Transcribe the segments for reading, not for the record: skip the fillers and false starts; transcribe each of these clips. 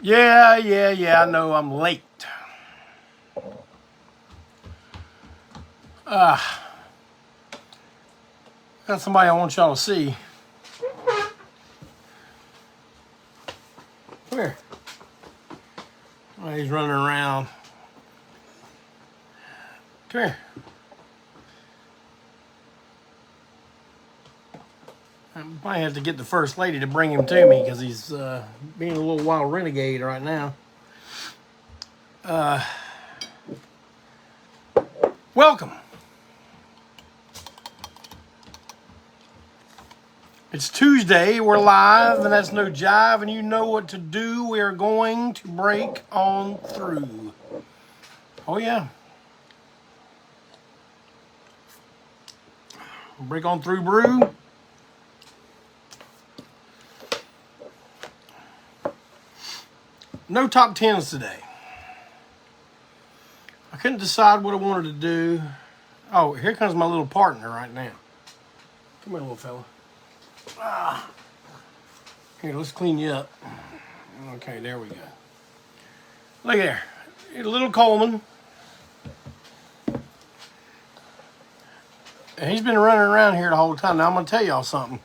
Yeah, I know I'm late. Got somebody I want y'all to see. Come here. Oh, he's running around. Come here. I might have to get the first lady to bring him to me because he's being a little wild renegade right now. Welcome. It's Tuesday, we're live, and that's no jive, and you know what to do. We are going to break on through. Oh yeah. Break on through brew. No top 10s today. I couldn't decide what I wanted to do. Oh, here comes my little partner right now. Come here, little fella. Here, let's clean you up. Okay, there we go. Look there. Little Coleman. And he's been running around here the whole time. Now, I'm going to tell y'all something.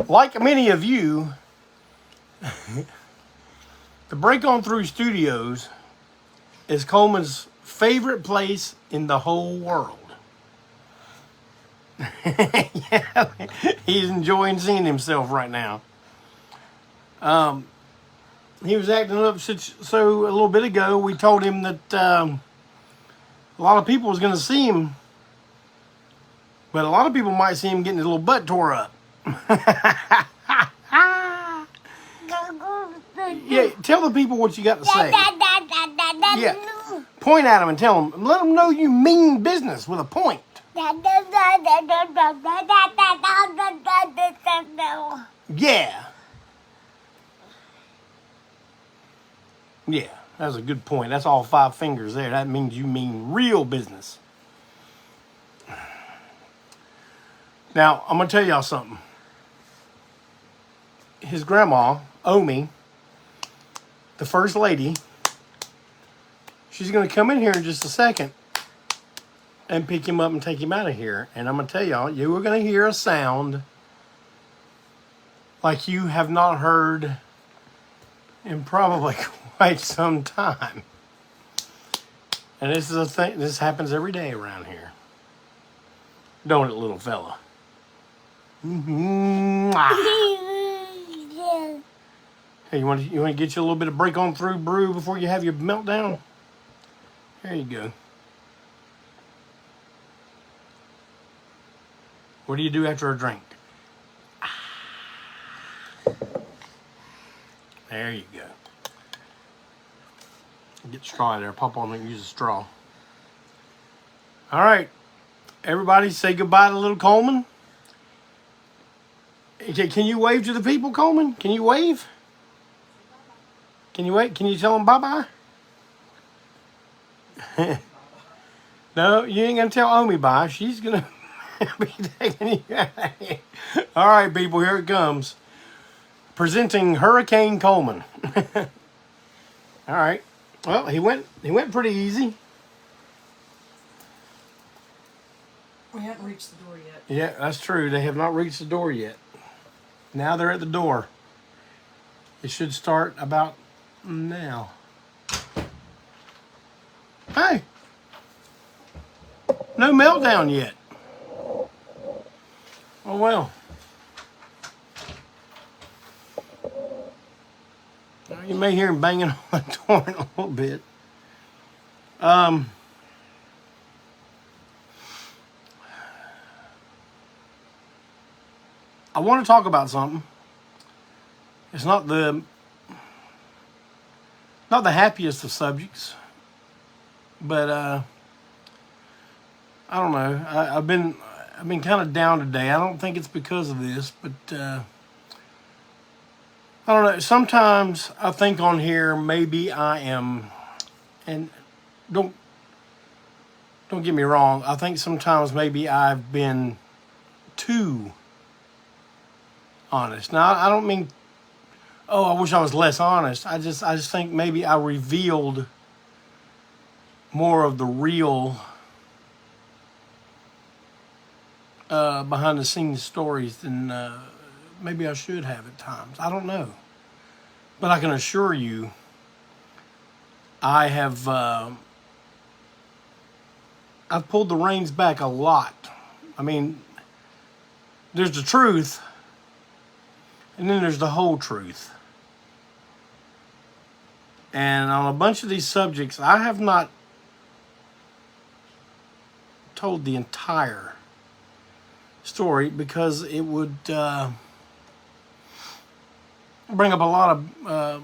Like many of you, the Break On Through Studios is Coleman's favorite place in the whole world. Yeah, he's enjoying seeing himself right now. He was acting up so a little bit ago. We told him that a lot of people was going to see him, but a lot of people might see him getting his little butt tore up. Yeah, tell the people what you got to say. Yeah, point at them and tell them. Let them know you mean business with a point. Yeah. Yeah, that's a good point. That's all 5 fingers there. That means you mean real business. Now, I'm going to tell y'all something. His grandma, Omi, the first lady, she's going to come in here in just a second and pick him up and take him out of here. And I'm going to tell y'all, you are going to hear a sound like you have not heard in probably quite some time. And this is a thing, this happens every day around here. Don't it, little fella? Hey, you want to get you a little bit of break on through brew before you have your meltdown? There you go. What do you do after a drink? There you go. Get the straw there. Pop on and use a straw. All right. Everybody say goodbye to little Coleman. Can you wave to the people, Coleman? Can you wave? Can you wait? Can you tell them bye-bye? No, you ain't going to tell Omi bye. She's going to be taking you out of here. All right, people, here it comes. Presenting Hurricane Coleman. All right. Well, he went pretty easy. We haven't reached the door yet. Yeah, that's true. They have not reached the door yet. Now they're at the door. It should start about now. Hey. No meltdown yet. Oh, well. You may hear him banging on the door in a little bit. I want to talk about something. It's not the happiest of subjects, but I don't know. I've been kind of down today. I don't think it's because of this, but I don't know. Sometimes I think on here maybe I am, and don't get me wrong. I think sometimes maybe I've been too honest. Now I don't mean oh, I wish I was less honest. I just think maybe I revealed more of the real behind the scenes stories than maybe I should have at times. I don't know. But I can assure you, I have I've pulled the reins back a lot. I mean, there's the truth, and then there's the whole truth. And on a bunch of these subjects, I have not told the entire story because it would bring up a lot of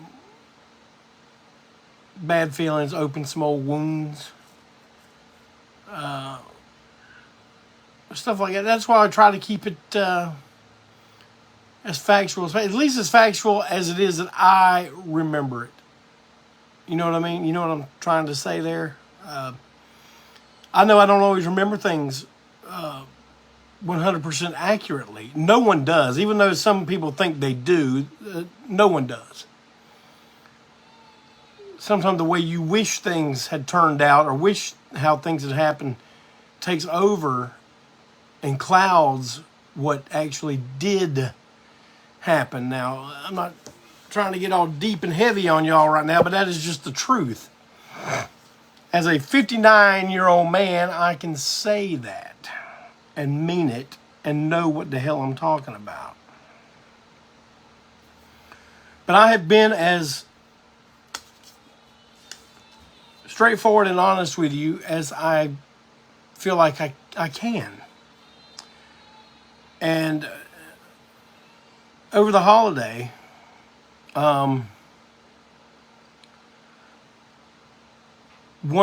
bad feelings, open some old wounds, stuff like that. That's why I try to keep it as factual, at least as factual as it is that I remember it. You know what I mean? You know what I'm trying to say there? I know I don't always remember things 100% accurately. No one does. Even though some people think they do, no one does. Sometimes the way you wish things had turned out or wish how things had happened takes over and clouds what actually did happen. Now, I'm not trying to get all deep and heavy on y'all right now, but that is just the truth. As a 59-year-old man, I can say that and mean it and know what the hell I'm talking about. But I have been as straightforward and honest with you as I feel like I can. And over the holiday, one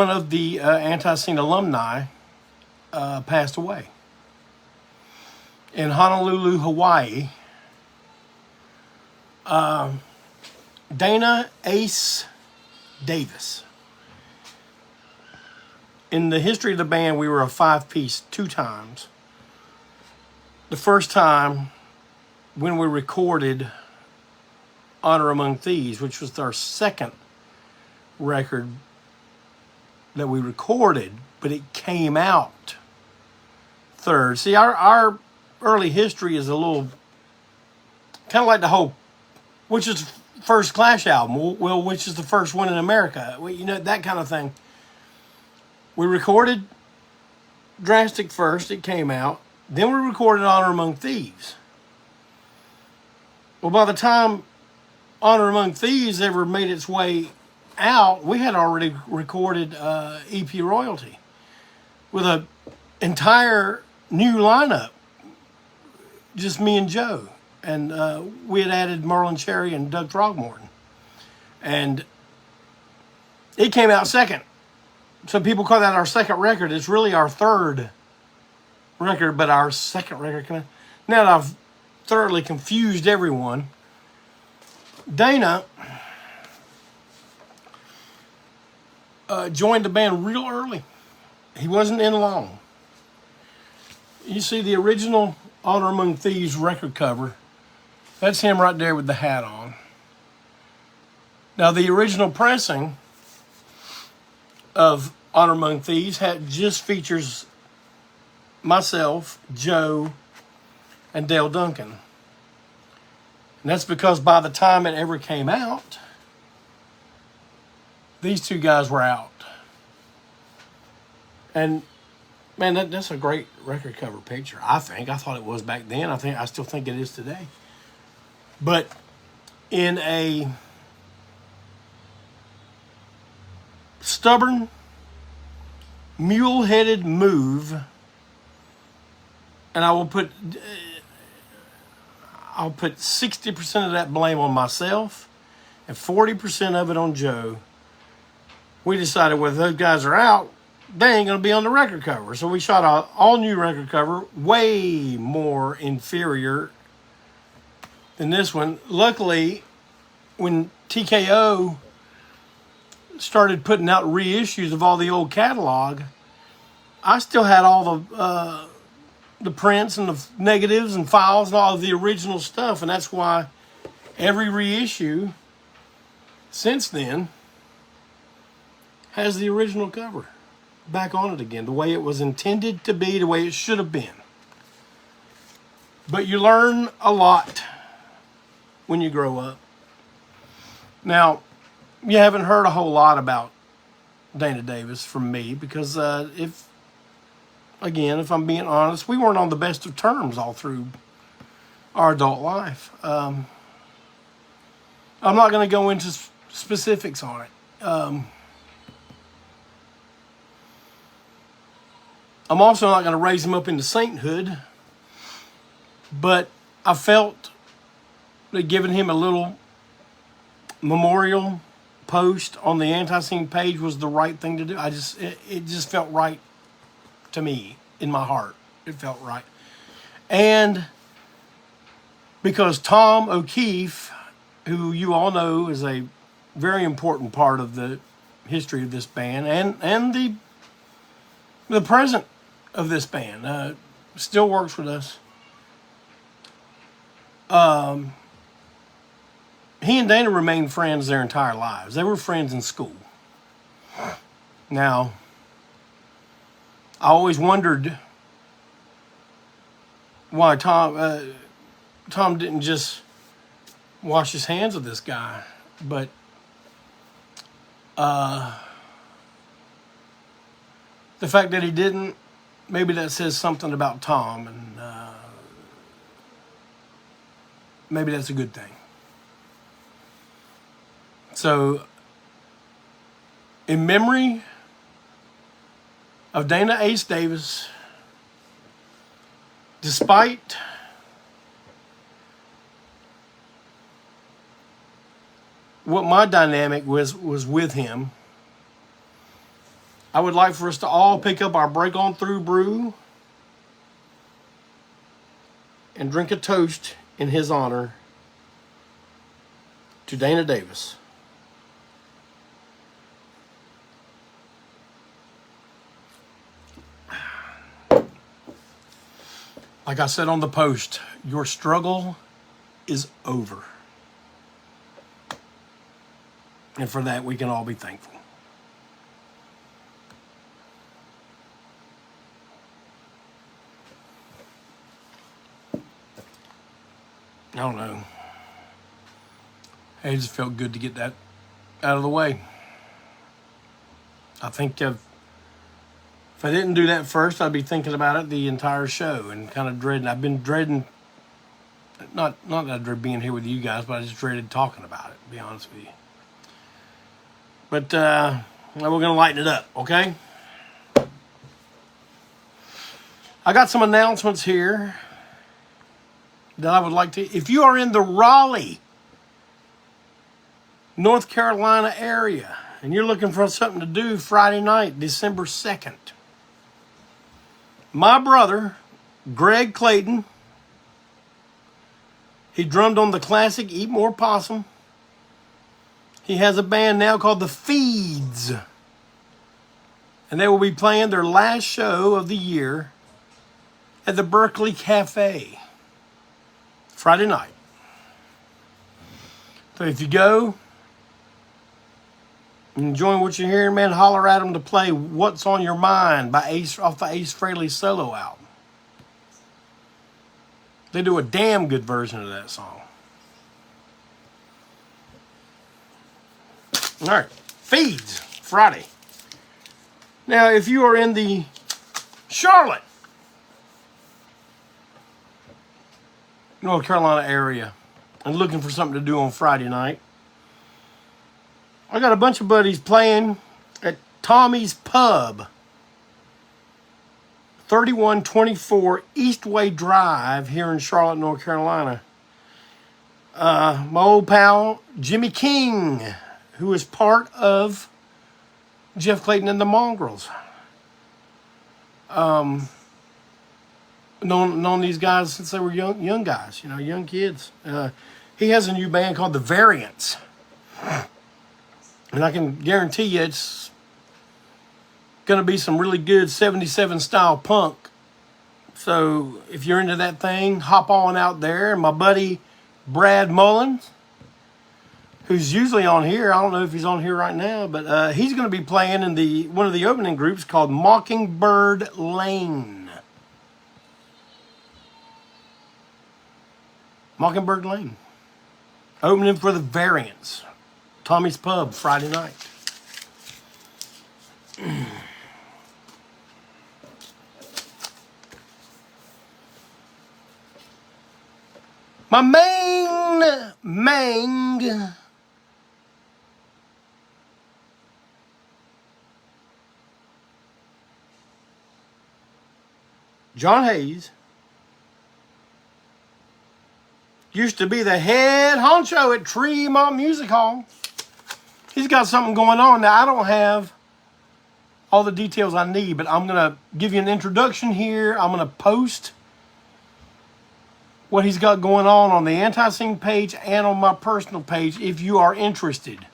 of the ANTiSEEN alumni passed away in Honolulu, Hawaii. Dana Ace Davis. In the history of the band, we were a 5-piece 2 times. The first time when we recorded Honor Among Thieves, which was our second record that we recorded, but it came out third. See, our early history is a little kind of like the whole, which is the first Clash album? Well, which is the first one in America? You know, that kind of thing. We recorded Drastic first, it came out. Then we recorded Honor Among Thieves. Well, by the time Honor Among Thieves ever made its way out, we had already recorded EP Royalty with an entire new lineup, just me and Joe. And we had added Merlin Cherry and Doug Throgmorton. And it came out second. So people call that our second record. It's really our third record, but our second record. Now that I've thoroughly confused everyone, Dana joined the band real early. He wasn't in long. You see the original Honor Among Thieves record cover. That's him right there with the hat on. Now the original pressing of Honor Among Thieves just features myself, Joe, and Dale Duncan. And that's because by the time it ever came out, these 2 guys were out. And man, that's a great record cover picture, I think. I thought it was back then. I still think it is today. But in a stubborn, mule-headed move, and I'll put 60% of that blame on myself and 40% of it on Joe. We decided, well, if those guys are out, they ain't going to be on the record cover. So we shot an all-new record cover, way more inferior than this one. Luckily, when TKO started putting out reissues of all the old catalog, I still had all the prints and the negatives and files and all of the original stuff, and that's why every reissue since then has the original cover back on it again, the way it was intended to be, the way it should have been. But you learn a lot when you grow up. Now, you haven't heard a whole lot about Dana Davis from me because if I'm being honest, we weren't on the best of terms all through our adult life. I'm not going to go into specifics on it. I'm also not going to raise him up into sainthood, but I felt that giving him a little memorial post on the ANTiSEEN page was the right thing to do. It just felt right to me in my heart. It felt right. And because Tom O'Keefe, who you all know is a very important part of the history of this band and the present of this band, still works with us. He and Dana remained friends their entire lives. They were friends in school. Now, I always wondered why Tom didn't just wash his hands of this guy, but the fact that he didn't, maybe that says something about Tom, and maybe that's a good thing. So, in memory of Dana Ace Davis, despite what my dynamic was with him, I would like for us to all pick up our Break On Through brew and drink a toast in his honor to Dana Davis. Like I said on the post, your struggle is over. And for that, we can all be thankful. I don't know. It just felt good to get that out of the way. I think if I didn't do that first, I'd be thinking about it the entire show and kind of dreading. I've been dreading, not that I dread being here with you guys, but I just dreaded talking about it, to be honest with you. But we're going to lighten it up, okay? I got some announcements here that I would like to. If you are in the Raleigh, North Carolina area, and you're looking for something to do Friday night, December 2nd, my brother, Greg Clayton, he drummed on the classic Eat More Possum. He has a band now called The Feeds. And they will be playing their last show of the year at the Berkeley Cafe Friday night. So if you go, enjoying what you're hearing, man, holler at them to play What's on Your Mind by Ace off the Ace Frehley solo album. They do a damn good version of that song. All right, Feeds, Friday. Now, if you are in the Charlotte, North Carolina area and looking for something to do on Friday night, I got a bunch of buddies playing at Tommy's Pub, 3124 Eastway Drive here in Charlotte, North Carolina. My old pal, Jimmy King, who is part of Jeff Clayton and the Mongrels. Known these guys since they were young guys, young kids. He has a new band called The Variants. And I can guarantee you it's going to be some really good 77 style punk. So if you're into that thing, hop on out there. My buddy Brad Mullins, who's usually on here. I don't know if he's on here right now, but he's going to be playing in one of the opening groups called Mockingbird Lane. Mockingbird Lane. Opening for the Variants. Tommy's Pub, Friday night. My main Mang. John Hayes used to be the head honcho at Tremont Music Hall. He's got something going on. Now, I don't have all the details I need, but I'm going to give you an introduction here. I'm going to post what he's got going on the ANTiSEEN page and on my personal page if you are interested.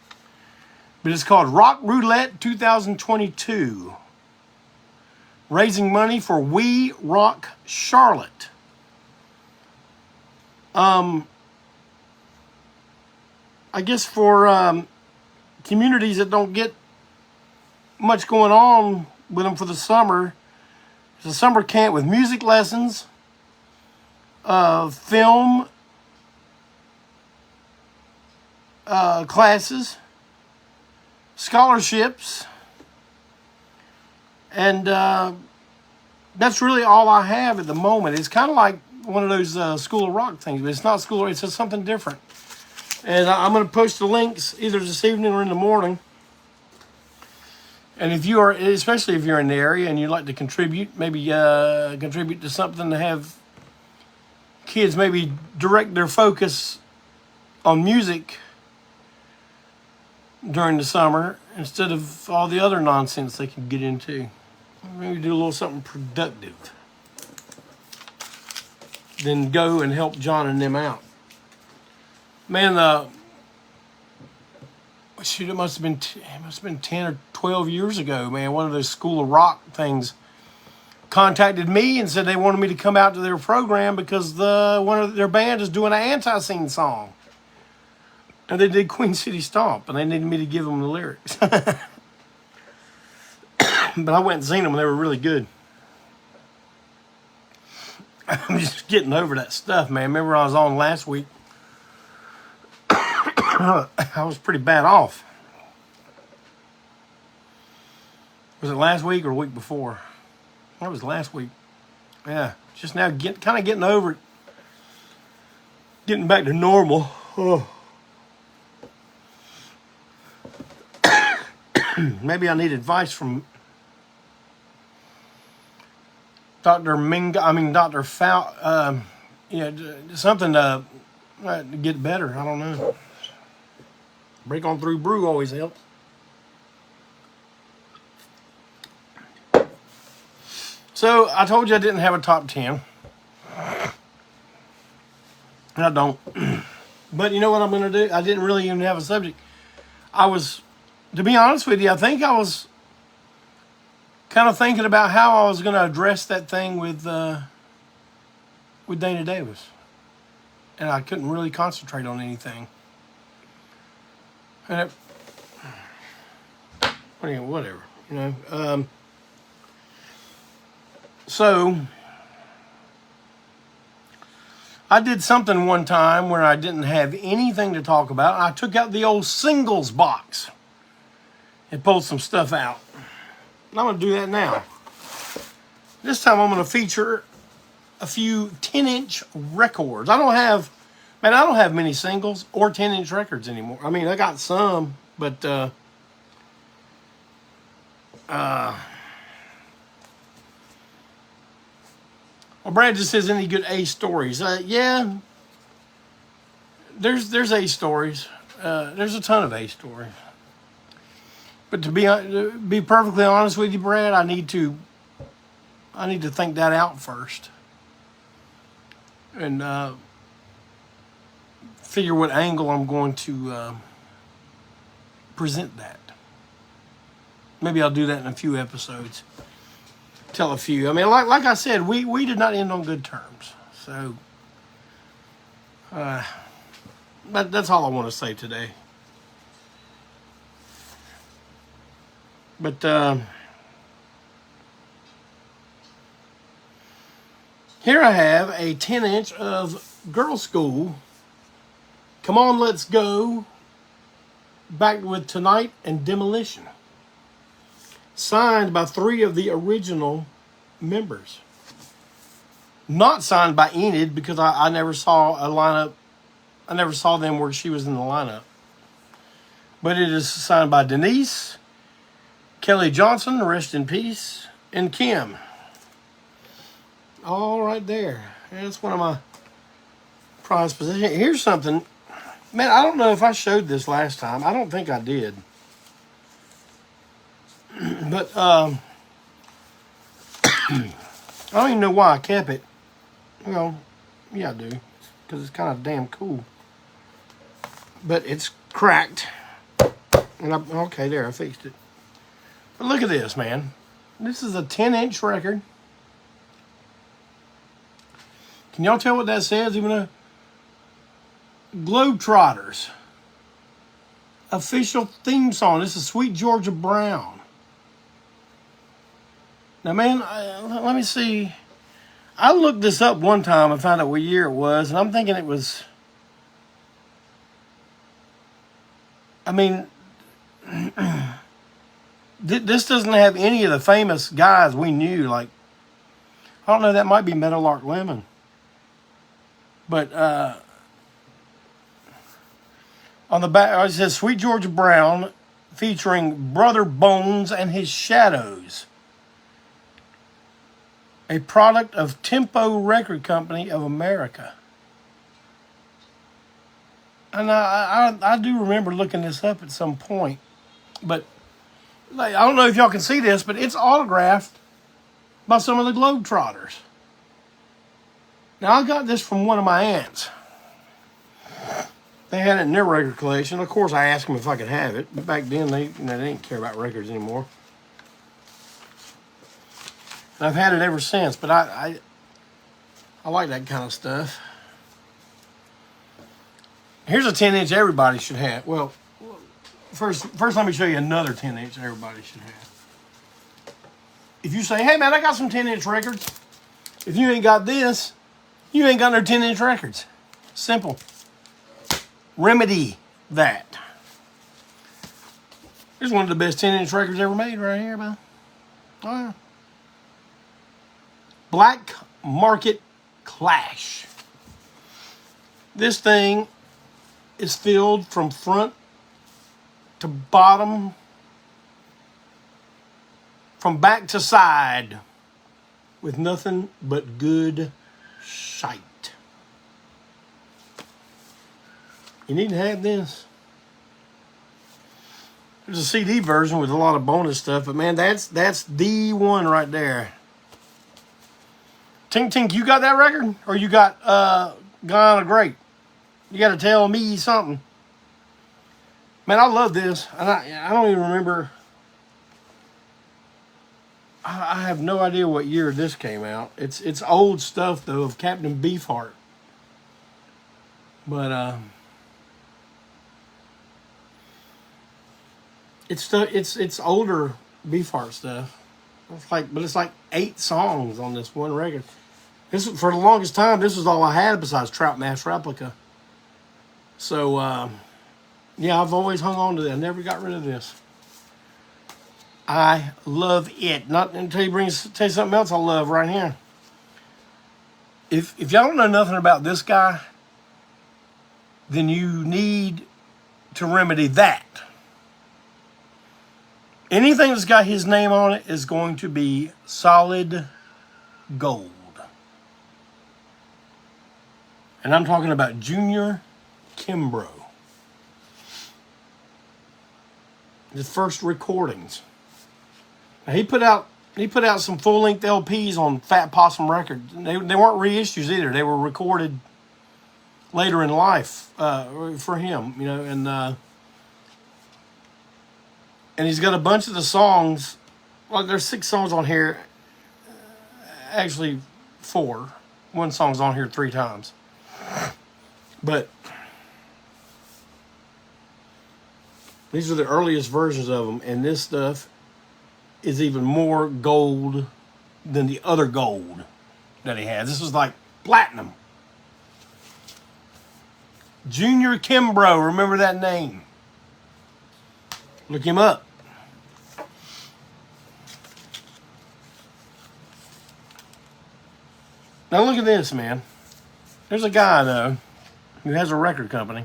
But it's called Rock Roulette 2022. Raising money for We Rock Charlotte. I guess for communities that don't get much going on with them for the summer, it's a summer camp with music lessons, film classes, scholarships, and that's really all I have at the moment. It's kind of like one of those School of Rock things, but it's not School of Rock, it's just something different. And I'm going to post the links either this evening or in the morning. And if you are, especially if you're in the area and you'd like to contribute, maybe contribute to something to have kids maybe direct their focus on music during the summer instead of all the other nonsense they can get into. Maybe do a little something productive. Then go and help John and them out. Man, shoot, it must have been 10 or 12 years ago, man. One of those School of Rock things contacted me and said they wanted me to come out to their program because one of their band is doing an ANTiSEEN song. And they did Queen City Stomp, and they needed me to give them the lyrics. But I went and seen them, and they were really good. I'm just getting over that stuff, man. Remember I was on last week? I was pretty bad off. Was it last week or a week before? It was last week. Yeah, just now kind of getting over it. Getting back to normal. Oh. Maybe I need advice from Dr. Fow. Something to get better. I don't know. Break on through brew always helps. So I told you I didn't have a top 10. And I don't. But you know what I'm going to do? I didn't really even have a subject. To be honest with you, I think I was kind of thinking about how I was going to address that thing with Dana Davis. And I couldn't really concentrate on anything. And whatever, you know. So I did something one time where I didn't have anything to talk about. I took out the old singles box and pulled some stuff out. And I'm going to do that now. This time I'm going to feature a few 10-inch records. I don't have many singles or 10-inch records anymore. I mean, I got some, but well, Brad just says, any good A stories? Yeah, there's A stories. There's a ton of A stories. But to be perfectly honest with you, Brad, I need to think that out first. And figure what angle I'm going to present that. Maybe I'll do that in a few episodes. Tell a few. I mean, like I said, we did not end on good terms. So, but that's all I want to say today. But here I have a 10-inch of Girl School. Come on, let's go. Back with Tonight and Demolition. Signed by 3 of the original members. Not signed by Enid because I never saw a lineup. I never saw them where she was in the lineup. But it is signed by Denise, Kelly Johnson, rest in peace, and Kim. All right there. That's one of my prized possessions. Here's something. Man, I don't know if I showed this last time. I don't think I did. But I don't even know why I kept it. Well, yeah, I do. Because it's kind of damn cool. But it's cracked. And okay, there, I fixed it. But look at this, man. This is a 10-inch record. Can y'all tell what that says? Even a Globetrotters official theme song. This is Sweet Georgia Brown. Now, man, let me see. I looked this up one time and found out what year it was, and I'm thinking it was. I mean, this doesn't have any of the famous guys we knew. Like, I don't know, that might be Meadowlark Lemon. But on the back, it says Sweet Georgia Brown featuring Brother Bones and His Shadows. A product of Tempo Record Company of America. And I do remember looking this up at some point. But like, I don't know if y'all can see this, but it's autographed by some of the Globetrotters. Now, I got this from one of my aunts. They had it in their record collection. Of course, I asked them if I could have it. But back then, they didn't care about records anymore. And I've had it ever since. But I like that kind of stuff. Here's a 10-inch everybody should have. Well, first let me show you another 10-inch everybody should have. If you say, hey, man, I got some 10-inch records. If you ain't got this, you ain't got no 10-inch records. Simple. Remedy that. Here's one of the best 10-inch records ever made right here, man. Oh, yeah. Black Market Clash. This thing is filled from front to bottom, from back to side, with nothing but good shite. You need to have this. There's a CD version with a lot of bonus stuff, but man, that's the one right there. Tink Tink, you got that record? Or you got Gone Great? You got to tell me something. Man, I love this. And I don't even remember. I have no idea what year this came out. It's old stuff, though, of Captain Beefheart. But it's older Beefheart stuff. It's like 8 songs on this one record. This, for the longest time, this was all I had besides Trout Mash Replica. So yeah, I've always hung on to that. I never got rid of this. I love it. Not until tell you something else I love right here. If y'all don't know nothing about this guy, then you need to remedy that. Anything that's got his name on it is going to be solid gold. And I'm talking about Junior Kimbrough. His first recordings. Now, he put out some full-length LPs on Fat Possum Records. They weren't reissues either. They were recorded later in life for him, you know, and he's got a bunch of the songs. Well, there's 6 songs on here. Actually, 4. One song's on here 3 times. But these are the earliest versions of them, and this stuff is even more gold than the other gold that he has. This is like platinum. Junior Kimbrough, remember that name. Look him up. Now look at this, man. There's a guy, though, who has a record company.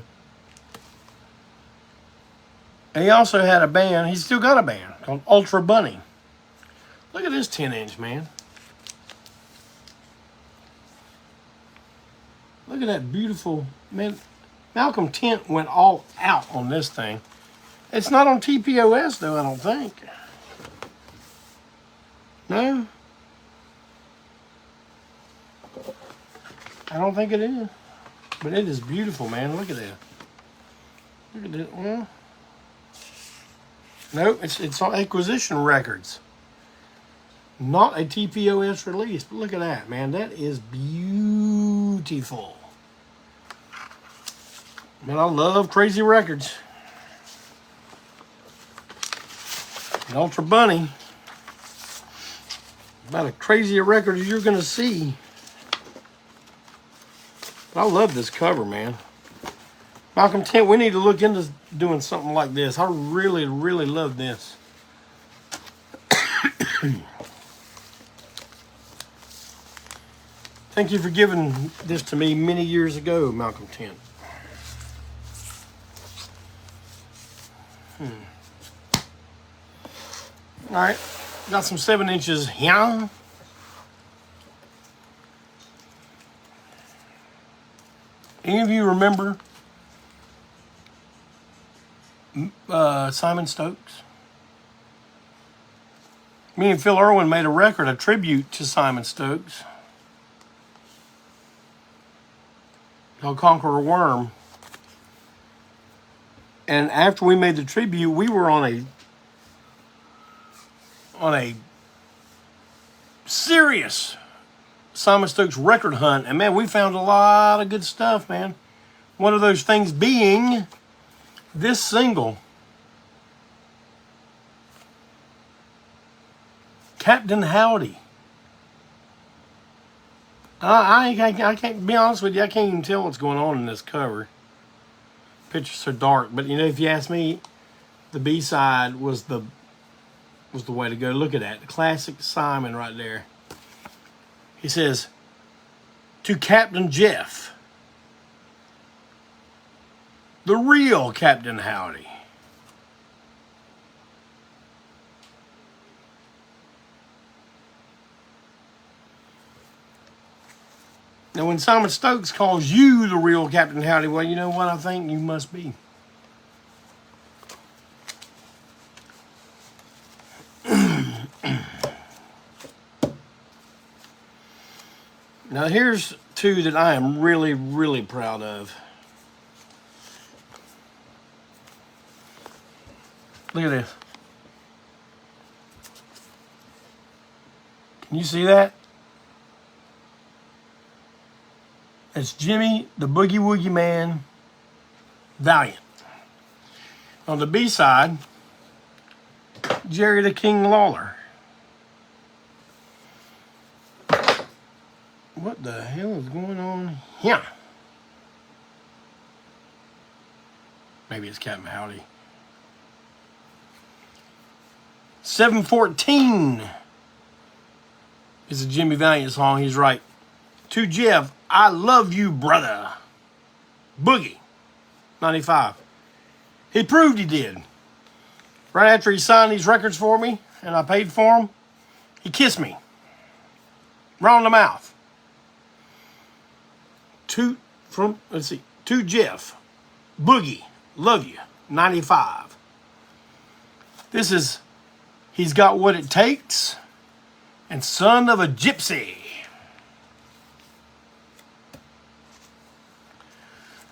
And he also had a band. He's still got a band called Ultra Bunny. Look at this 10-inch, man. Look at that beautiful, man. Malcolm Tent went all out on this thing. It's not on TPOS, though, I don't think. No? I don't think it is. But it is beautiful, man. Look at that. Look at that. Well, no, it's on Acquisition Records. Not a TPOS release. But look at that, man. That is beautiful. Man, I love Crazy Records. And Ultra Bunny. About as crazy a record as you're going to see. But I love this cover, man. Malcolm Tent, we need to look into doing something like this. I really, really love this. Thank you for giving this to me many years ago, Malcolm Tent. All right, got some 7 inches here. Any of you remember Simon Stokes? Me and Phil Irwin made a record, a tribute to Simon Stokes, called Conqueror Worm. And after we made the tribute, we were on a serious Simon Stokes record hunt. And man, we found a lot of good stuff, man. One of those things being this single, Captain Howdy. I can't be honest with you, I can't even tell what's going on in this cover. Picture's so dark, but you know, if you ask me, the B-side was the way to go. Look at that, the classic Simon right there. He says, "To Captain Jeff, the real Captain Howdy." Now, when Simon Stokes calls you the real Captain Howdy, well, you know what I think you must be. Now, here's two that I am really, really proud of. Look at this. Can you see that? It's Jimmy the Boogie Woogie Man Valiant. On the B side, Jerry the King Lawler. What the hell is going on here? Maybe it's Captain Howdy. 714 is a Jimmy Valiant song. He's right. To Jeff, I love you, brother. Boogie. 95. He proved he did. Right after he signed these records for me and I paid for them, he kissed me. Right on the mouth. To Jeff, Boogie, love you, 95. This is He's Got What It Takes and Son of a Gypsy.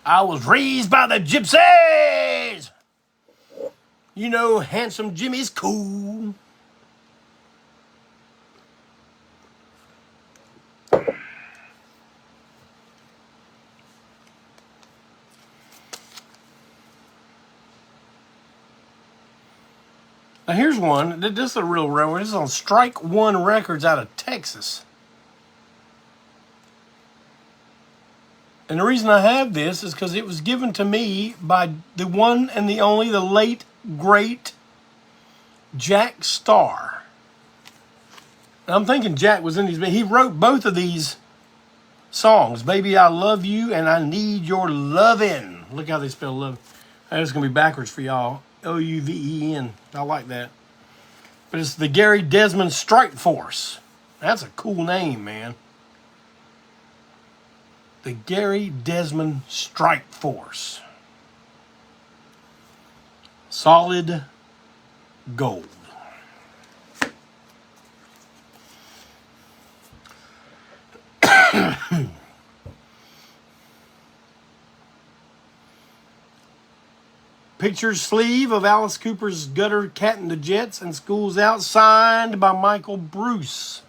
I was raised by the gypsies. You know, handsome Jimmy's cool. Now here's one. This is a real rare one. This is on Strike One Records out of Texas. And the reason I have this is because it was given to me by the one and the only, the late, great Jack Starr. And I'm thinking Jack was in these. He wrote both of these songs, Baby I Love You and I Need Your Lovin'. Look how they spell love. That's going to be backwards for y'all. L-U-V-E-N. I like that. But it's the Gary Desmond Strike Force. That's a cool name, man. The Gary Desmond Strike Force. Solid gold. Picture sleeve of Alice Cooper's Gutter Cat and the Jets and School's Out, signed by Michael Bruce,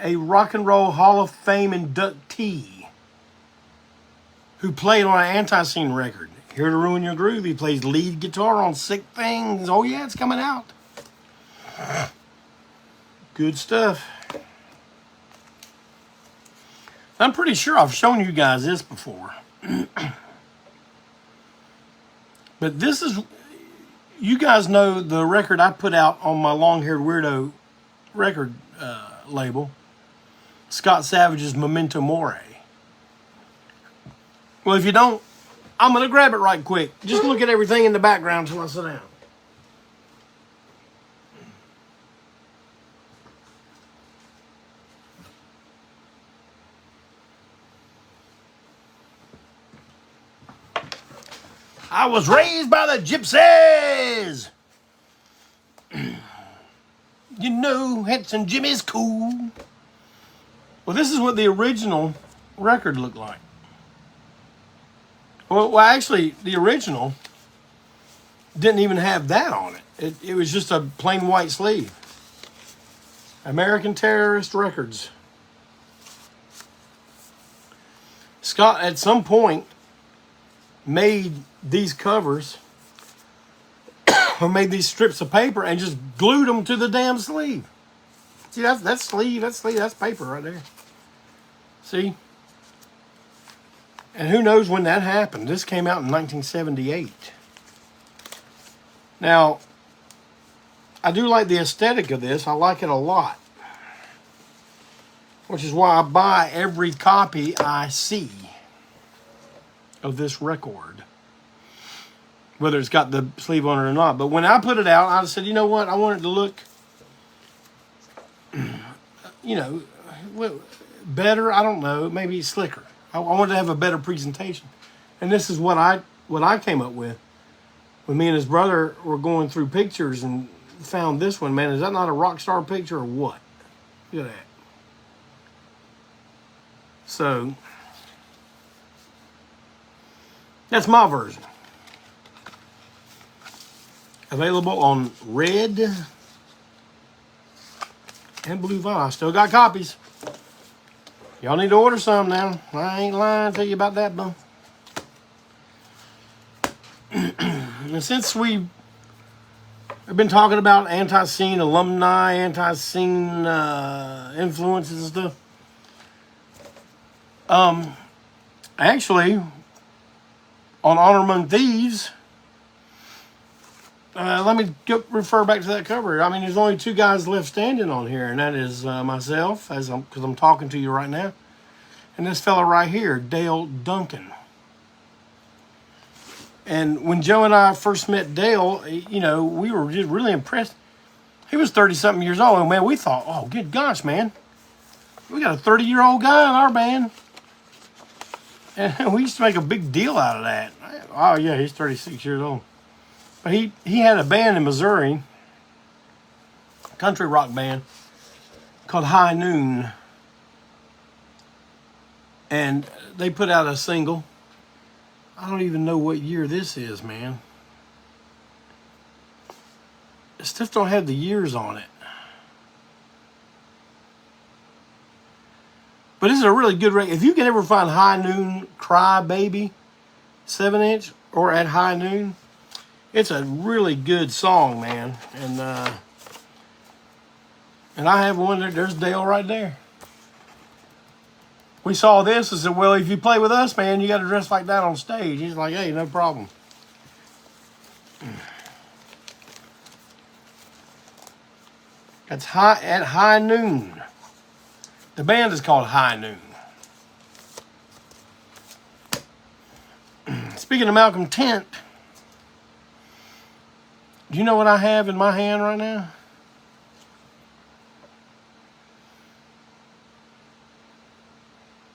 a Rock and Roll Hall of Fame inductee who played on an ANTiSEEN record. Here to Ruin Your Groove. He plays lead guitar on Sick Things. Oh yeah, it's coming out. Good stuff. I'm pretty sure I've shown you guys this before. But this is, you guys know the record I put out on my Long-Haired Weirdo record label, Scott Savage's Memento Mori. Well, if you don't, I'm going to grab it right quick. Just look at everything in the background until I sit down. I was raised by the gypsies. You know, Hanson Jimmy's cool. Well, this is what the original record looked like. Well, actually, the original didn't even have that on it. It was just a plain white sleeve. American Terrorist Records. Scott, at some point, made these covers or made these strips of paper and just glued them to the damn sleeve. See, that's sleeve, that's paper right there. See? And who knows when that happened. This came out in 1978. Now, I do like the aesthetic of this. I like it a lot. Which is why I buy every copy I see of this record, whether it's got the sleeve on it or not. But when I put it out, I said, you know what? I want it to look, you know, better. I don't know, maybe slicker. I wanted to have a better presentation, and this is what I came up with. When me and his brother were going through pictures and found this one, man, is that not a rock star picture or what? Look at that. So that's my version. Available on red and blue vinyl. I still got copies. Y'all need to order some now. I ain't lying to you about that, though. And since we have been talking about ANTiSEEN alumni, ANTiSEEN influences and stuff, actually, on Honor Among Thieves, let me refer back to that cover. I mean, there's only two guys left standing on here, and that is myself, because I'm talking to you right now, and this fella right here, Dale Duncan. And when Joe and I first met Dale, you know, we were just really impressed. He was 30-something years old, and man, we thought, oh, good gosh, man, we got a 30-year-old guy in our band. And we used to make a big deal out of that. Oh, yeah, he's 36 years old. But he had a band in Missouri, a country rock band, called High Noon. And they put out a single. I don't even know what year this is, man. The stuff don't have the years on it. But this is a really good record. If you can ever find High Noon Cry Baby 7-inch or at High Noon, It's a really good song, man. And I have one there. There's Dale right there. We saw this and said, well, if you play with us, man, you got to dress like that on stage. He's like, hey, no problem. That's at High Noon. The band is called High Noon. Speaking of Malcolm Tent, do you know what I have in my hand right now?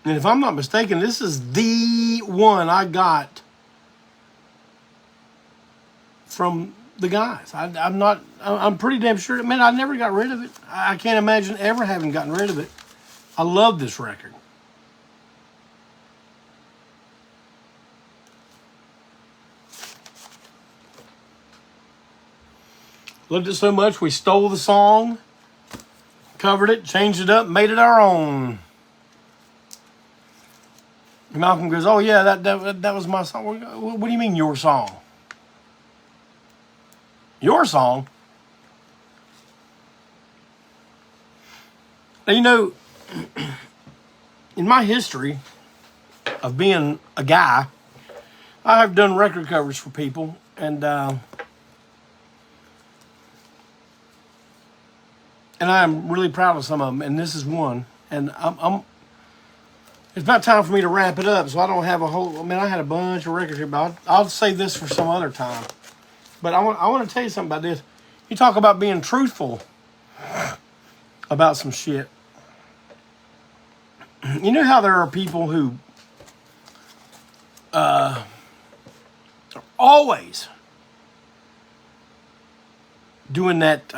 And if I'm not mistaken, this is the one I got from the guys. I'm pretty damn sure. Man, I never got rid of it. I can't imagine ever having gotten rid of it. I love this record. Loved it so much, we stole the song, covered it, changed it up, made it our own. Malcolm goes, oh yeah, that was my song. What do you mean your song? Your song? Now, you know, in my history of being a guy, I have done record covers for people, and I'm really proud of some of them, and this is one. And it's about time for me to wrap it up, so I don't have a whole. I mean, I had a bunch of records here, but I'll save this for some other time. But I want to tell you something about this. You talk about being truthful about some shit. You know how there are people who are always doing that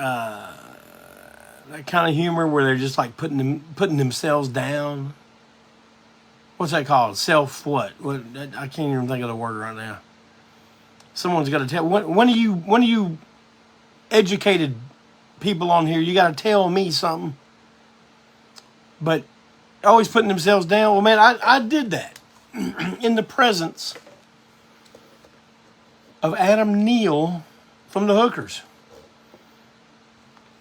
kind of humor where they're just like putting themselves down. What's that called? Self what? I can't even think of the word right now. Someone's got to tell. When are you educated people on here? You got to tell me something. But always putting themselves down. Well, man, I did that in the presence of Adam Neal from the Hookers.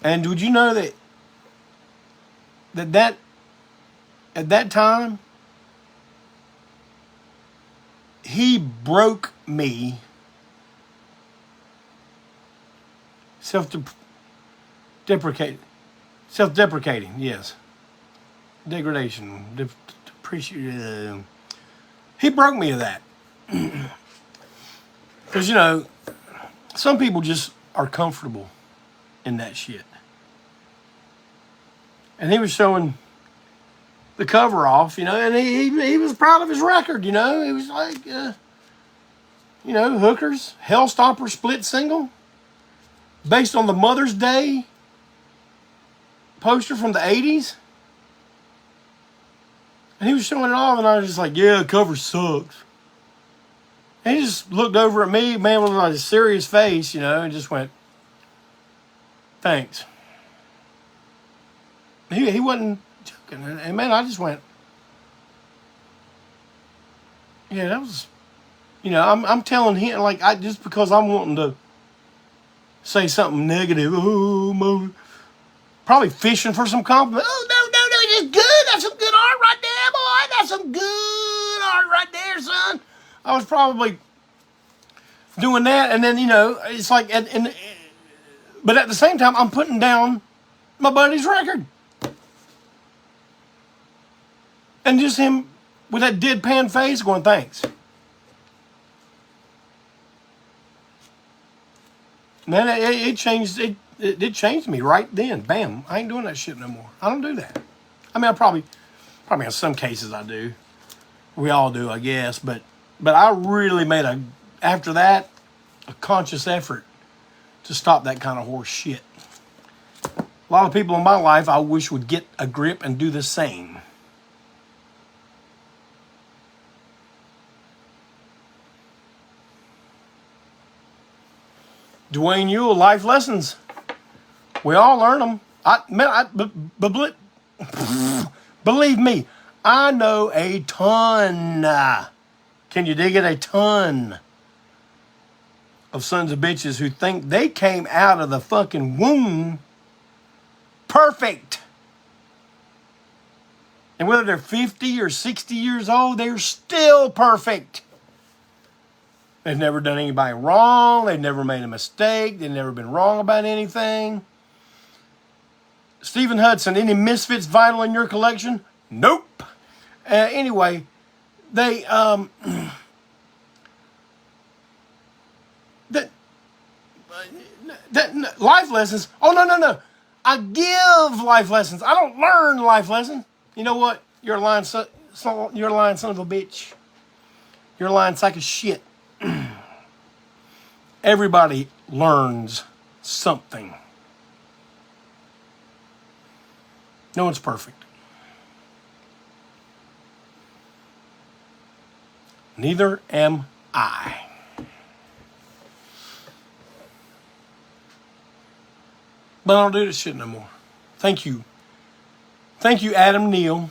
And would you know that at that time, he broke me. Self-deprecating, yes. Degradation, depreciation. He broke me of that. Because, you know, some people just are comfortable in that shit. And he was showing the cover off, you know, and he was proud of his record, you know. He was like, you know, Hookers, Hellstopper split single, based on the Mother's Day poster from the 80s. And he was showing it off, and I was just like, yeah, the cover sucks. And he just looked over at me, man, with like a serious face, you know, and just went, thanks. He wasn't joking. And man, I just went, yeah, that was, you know, I'm telling him, like, just because I'm wanting to say something negative, probably fishing for some compliment. Oh, no, it's good. That's some good art right there, boy. That's some good art right there, son. I was probably doing that, and then, you know, it's like, but at the same time, I'm putting down my buddy's record. And just him with that deadpan face going, thanks. Man, it changed. It changed me right then. Bam! I ain't doing that shit no more. I don't do that. I mean, I probably in some cases I do. We all do, I guess. But I really made after that a conscious effort to stop that kind of horse shit. A lot of people in my life I wish would get a grip and do the same. Dwayne Yule, life lessons. We all learn them. Believe me, I know a ton. Can you dig it? A ton of sons of bitches who think they came out of the fucking womb perfect. And whether they're 50 or 60 years old, they're still perfect. They've never done anybody wrong. They've never made a mistake. They've never been wrong about anything. Stephen Hudson, any Misfits vinyl in your collection? Nope. Anyway, they that life lessons. Oh no. I give life lessons. I don't learn life lessons. You know what? You're a lying son. You're a lying son of a bitch. You're a lying sack of shit. Everybody learns something. No one's perfect. Neither am I. But I don't do this shit no more. Thank you. Thank you, Adam Neal.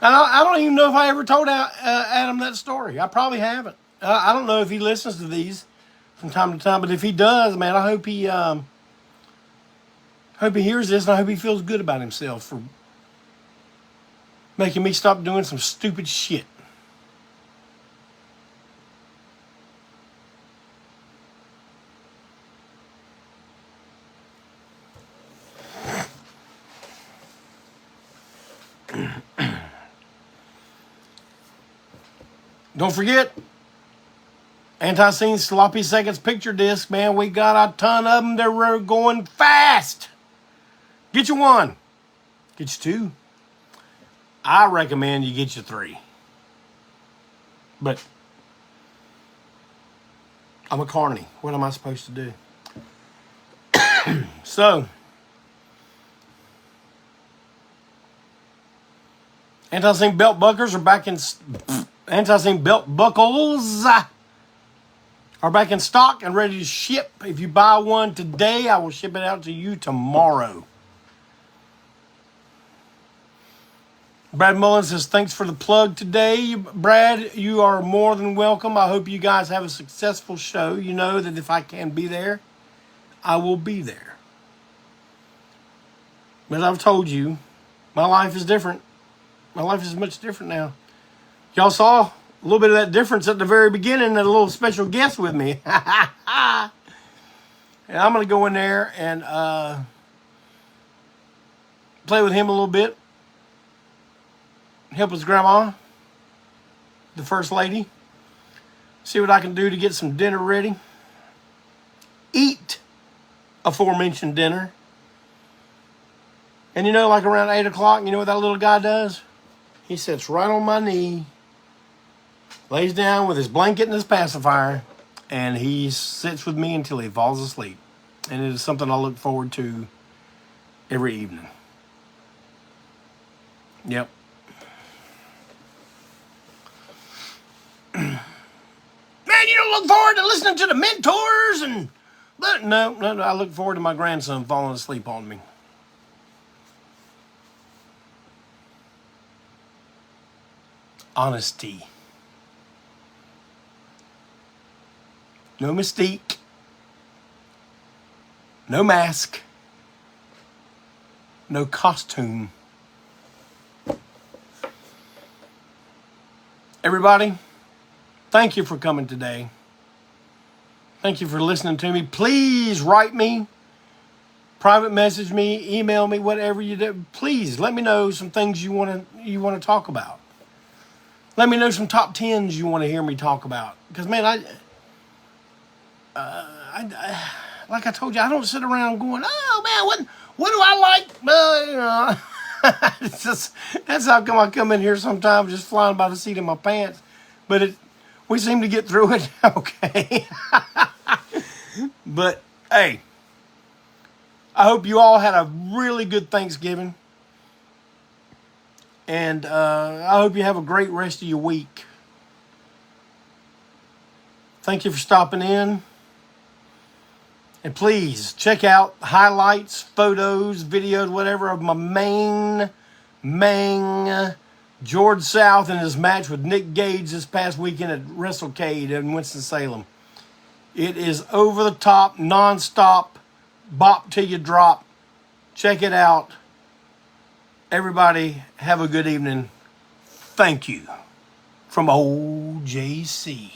I don't even know if I ever told Adam that story. I probably haven't. I don't know if he listens to these from time to time, but if he does, man, I hope he hears this, and I hope he feels good about himself for making me stop doing some stupid shit. Don't forget, ANTiSEEN Sloppy Seconds picture disc, man. We got a ton of them. They're going fast. Get you one. Get you two. I recommend you get you three. But I'm a carny. What am I supposed to do? So, ANTiSEEN belt buckles are back in... ANTiSEEN belt buckles are back in stock and ready to ship. If you buy one today, I will ship it out to you tomorrow. Brad Mullen says, thanks for the plug today. Brad, you are more than welcome. I hope you guys have a successful show. You know that if I can be there, I will be there. But I've told you, my life is different. My life is much different now. Y'all saw a little bit of that difference at the very beginning, and a little special guest with me. And I'm going to go in there and play with him a little bit. Help his grandma, the first lady. See what I can do to get some dinner ready. Eat aforementioned dinner. And you know, like around 8 o'clock, you know what that little guy does? He sits right on my knee, lays down with his blanket and his pacifier, and he sits with me until he falls asleep. And it is something I look forward to every evening. Yep. Man, you don't look forward to listening to the mentors and... But no, I look forward to my grandson falling asleep on me. Honesty. No mystique. No mask. No costume. Everybody, thank you for coming today. Thank you for listening to me. Please write me, private message me, email me, whatever you do. Please let me know some things you want to talk about. Let me know some top 10s you want to hear me talk about. Because, man, I like I told you, I don't sit around going, oh, man, what do I like? It's just, that's how come I come in here sometimes just flying by the seat of my pants. But we seem to get through it okay. But, hey, I hope you all had a really good Thanksgiving. And I hope you have a great rest of your week. Thank you for stopping in. And please check out highlights, photos, videos, whatever of my main George South in his match with Nick Gage this past weekend at WrestleCade in Winston-Salem. It is over the top, non-stop, bop till you drop. Check it out. Everybody, have a good evening. Thank you. From OJC.